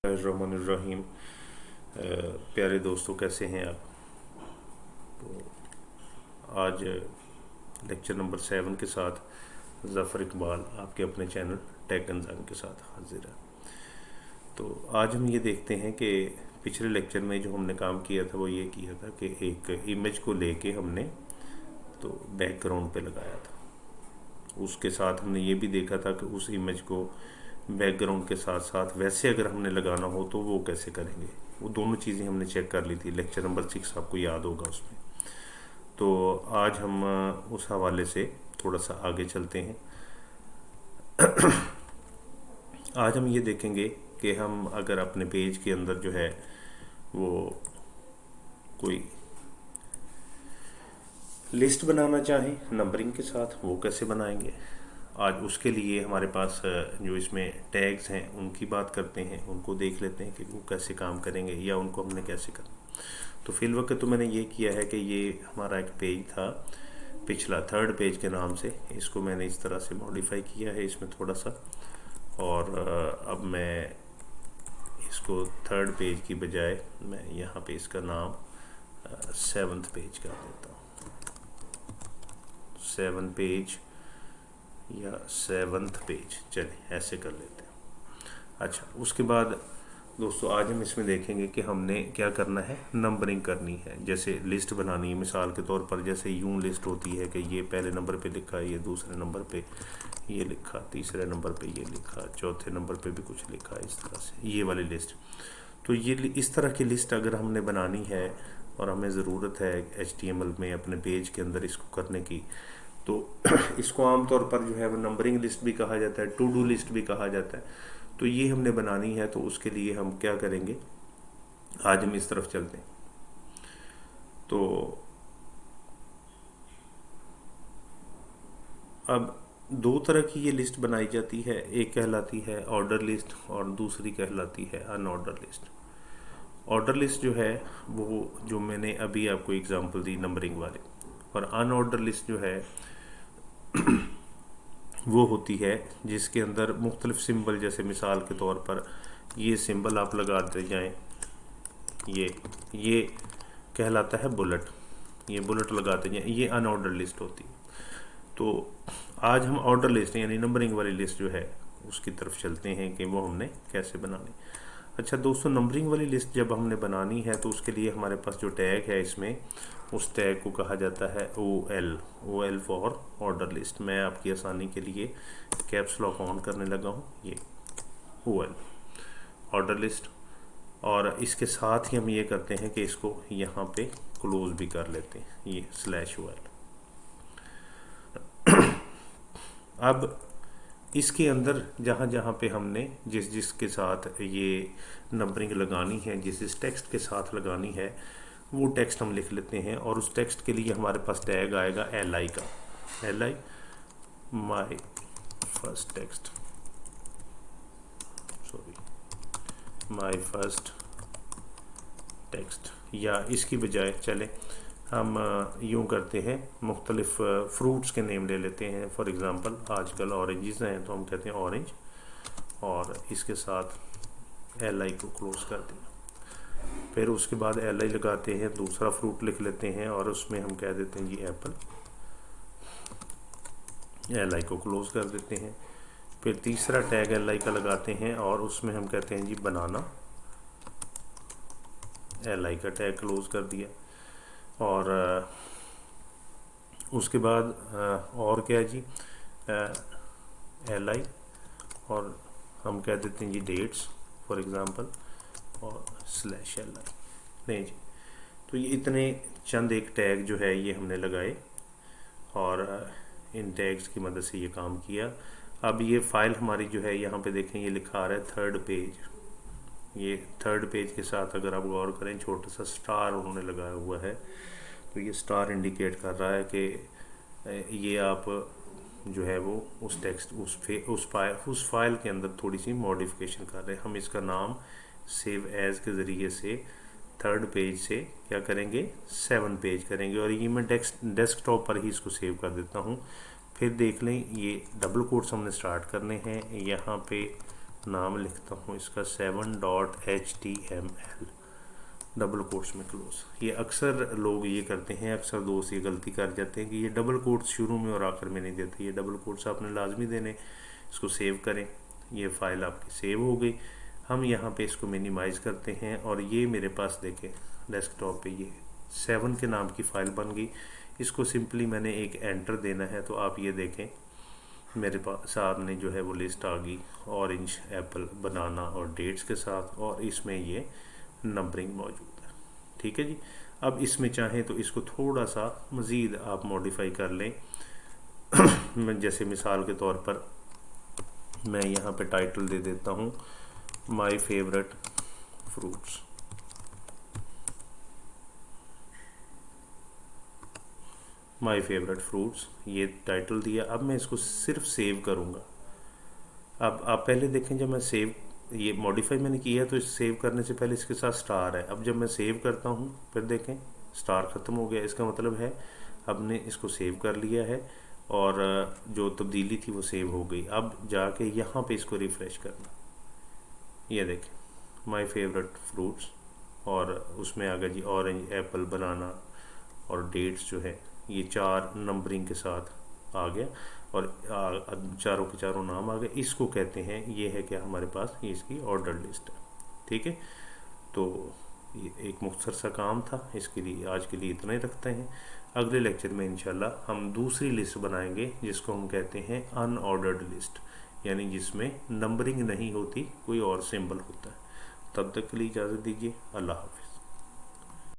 रहीम। प्यारे दोस्तों, कैसे हैं आप? तो आज लेक्चर नंबर 7 के साथ ज़फ़र इकबाल आपके अपने चैनल टेक अंजाम के साथ हाजिर है। तो आज हम ये देखते हैं कि पिछले लेक्चर में जो हमने काम किया था वो ये किया था कि एक इमेज को लेके हमने तो बैकग्राउंड पे लगाया था। उसके साथ हमने ये भी देखा था कि उस इमेज को बैकग्राउंड के साथ साथ वैसे अगर हमने लगाना हो तो वो कैसे करेंगे। वो दोनों चीज़ें हमने चेक कर ली थी। लेक्चर नंबर 6 आपको याद होगा उसमें। तो आज हम उस हवाले से थोड़ा सा आगे चलते हैं। आज हम ये देखेंगे कि हम अगर अपने पेज के अंदर जो है वो कोई लिस्ट बनाना चाहें नंबरिंग के साथ, वो कैसे बनाएंगे। आज उसके लिए हमारे पास जो इसमें टैग्स हैं उनकी बात करते हैं, उनको देख लेते हैं कि वो कैसे काम करेंगे या उनको हमने कैसे करना। तो फिलवक्त तो मैंने ये किया है कि ये हमारा एक पेज था पिछला, थर्ड पेज के नाम से। इसको मैंने इस तरह से मॉडिफाई किया है इसमें थोड़ा सा, और अब मैं इसको थर्ड पेज की बजाय मैं यहाँ पे इसका नाम 7th पेज कर देता हूँ। 7 पेज या 7th पेज, चलिए ऐसे कर लेते हैं। अच्छा, उसके बाद दोस्तों आज हम इसमें देखेंगे कि हमने क्या करना है, नंबरिंग करनी है। जैसे लिस्ट बनानी है, मिसाल के तौर पर जैसे यूं लिस्ट होती है कि ये पहले नंबर पे लिखा, ये दूसरे नंबर पे ये लिखा, तीसरे नंबर पे ये लिखा, चौथे नंबर पे भी कुछ लिखा, इस तरह से ये वाली लिस्ट। तो ये इस तरह की लिस्ट अगर हमने बनानी है और हमें ज़रूरत है HTML में अपने पेज के अंदर इसको करने की, तो इसको आमतौर पर जो है वो नंबरिंग लिस्ट भी कहा जाता है, टू डू लिस्ट भी कहा जाता है। तो ये हमने बनानी है, तो उसके लिए हम क्या करेंगे, आज हम इस तरफ चलते हैं। तो अब दो तरह की ये लिस्ट बनाई जाती है, एक कहलाती है ऑर्डर लिस्ट और दूसरी कहलाती है अनऑर्डर लिस्ट। ऑर्डर लिस्ट जो है वो जो मैंने अभी आपको एग्जांपल दी नंबरिंग वाले, और अनऑर्डर लिस्ट जो है वो होती है जिसके अंदर मुख्तलिफ सिंबल, जैसे मिसाल के तौर पर ये सिंबल आप लगाते जाएं, ये कहलाता है बुलेट, ये बुलेट लगाते जाएं, ये अनऑर्डर लिस्ट होती है। तो आज हम ऑर्डर लिस्ट यानी नंबरिंग वाली लिस्ट जो है उसकी तरफ चलते हैं कि वो हमने कैसे बनानी। अच्छा दोस्तों, नंबरिंग वाली लिस्ट जब हमने बनानी है तो उसके लिए हमारे पास जो टैग है इसमें, उस टैग को कहा जाता है OL फॉर ऑर्डर लिस्ट। मैं आपकी आसानी के लिए कैप्स लॉक ऑन करने लगा हूँ, ये OL ऑर्डर लिस्ट। और इसके साथ ही हम ये करते हैं कि इसको यहाँ पे क्लोज भी कर लेते हैं, ये /OL। अब इसके अंदर जहाँ जहाँ पे हमने जिस के साथ ये नंबरिंग लगानी है, जिस टेक्स्ट के साथ लगानी है, वो टेक्स्ट हम लिख लेते हैं। और उस टेक्स्ट के लिए हमारे पास टैग आएगा LI का, LI my first text, my first text. या इसकी बजाय चले हम यूँ करते हैं, मुख्तलिफ फ्रूट्स के नेम ले लेते हैं। फॉर एग्ज़ाम्पल आजकल ऑरेंजेस हैं तो हम कहते हैं ऑरेंज, और इसके साथ LI को क्लोज कर दिया। फिर उसके बाद LI लगाते हैं, दूसरा फ्रूट लिख लेते हैं और उसमें हम कह देते हैं जी एप्पल, LI को क्लोज कर देते हैं। फिर तीसरा टैग LI का लगाते हैं और उसमें हम कहते हैं जी बनाना, LI का टैग क्लोज कर दिया। और उसके बाद और क्या है जी, LI और हम कह देते हैं जी डेट्स फॉर एग्ज़ाम्पल, और /LI। नहीं जी, तो ये इतने चंद एक टैग जो है ये हमने लगाए और इन टैग्स की मदद से ये काम किया। अब ये फाइल हमारी जो है, यहाँ पे देखें ये लिखा आ रहा है थर्ड पेज। ये थर्ड पेज के साथ अगर आप गौर करें, छोटा सा स्टार उन्होंने लगाया हुआ है, तो ये स्टार इंडिकेट कर रहा है कि ये आप जो है वो उस टेक्स्ट उस फाइल के अंदर थोड़ी सी मॉडिफिकेशन कर रहे हैं। हम इसका नाम सेव एज के ज़रिए से थर्ड पेज से क्या करेंगे, 7 पेज करेंगे। और ये मैं डेस्कटॉप पर ही इसको सेव कर देता हूँ। फिर देख लें, ये डबल कोट्स हमने स्टार्ट करने हैं, यहाँ पे नाम लिखता हूँ इसका 7.html डबल कोट्स में क्लोज। ये अक्सर लोग ये करते हैं, अक्सर दोस्त ये गलती कर जाते हैं कि ये डबल कोट्स शुरू में और आखिर में नहीं देते। ये डबल कोट्स आपने लाजमी देने। इसको सेव करें, ये फाइल आपकी सेव हो गई। हम यहाँ पे इसको मिनिमाइज़ करते हैं और ये मेरे पास देखें डेस्कटॉप पे ये 7 के नाम की फ़ाइल बन गई। इसको सिंपली मैंने एक एंटर देना है तो आप ये देखें मेरे पास सामने जो है वो लिस्ट आ गई, ऑरेंज, एप्पल, बनाना और डेट्स के साथ, और इसमें ये नंबरिंग मौजूद है। ठीक है जी। अब इसमें चाहें तो इसको थोड़ा सा मज़ीद आप मॉडिफाई कर लें। जैसे मिसाल के तौर पर मैं यहाँ पे टाइटल दे देता हूँ my favourite fruits. My favourite fruits ये टाइटल दिया। अब मैं इसको सिर्फ सेव करूँगा। अब आप पहले देखें, जब मैं सेव ये मॉडिफाई मैंने किया है तो इस सेव करने से पहले इसके साथ स्टार है। अब जब मैं सेव करता हूँ फिर देखें स्टार ख़त्म हो गया। इसका मतलब है हमने इसको सेव कर लिया है और जो तब्दीली थी वो सेव हो गई। अब जाके यहाँ पे इसको रिफ़्रेश करना, ये देखें माय फेवरेट फ्रूट्स और उसमें आ गया जी ऑरेंज, एप्पल, बनाना और डेट्स जो है ये 4 नंबरिंग के साथ आ गया और चारों के चारों नाम आ गए। इसको कहते हैं, ये है क्या हमारे पास, ये इसकी ऑर्डर लिस्ट है। ठीक है, तो ये एक मुख्तसर सा काम था। इसके लिए आज के लिए इतना ही रखते हैं। अगले लेक्चर में इंशाल्लाह हम दूसरी लिस्ट बनाएंगे जिसको हम कहते हैं अनऑर्डर्ड लिस्ट, यानी जिसमें नंबरिंग नहीं होती, कोई और सिंबल होता है। तब तक के लिए इजाज़त दीजिए। अल्लाह हाफ़िज़।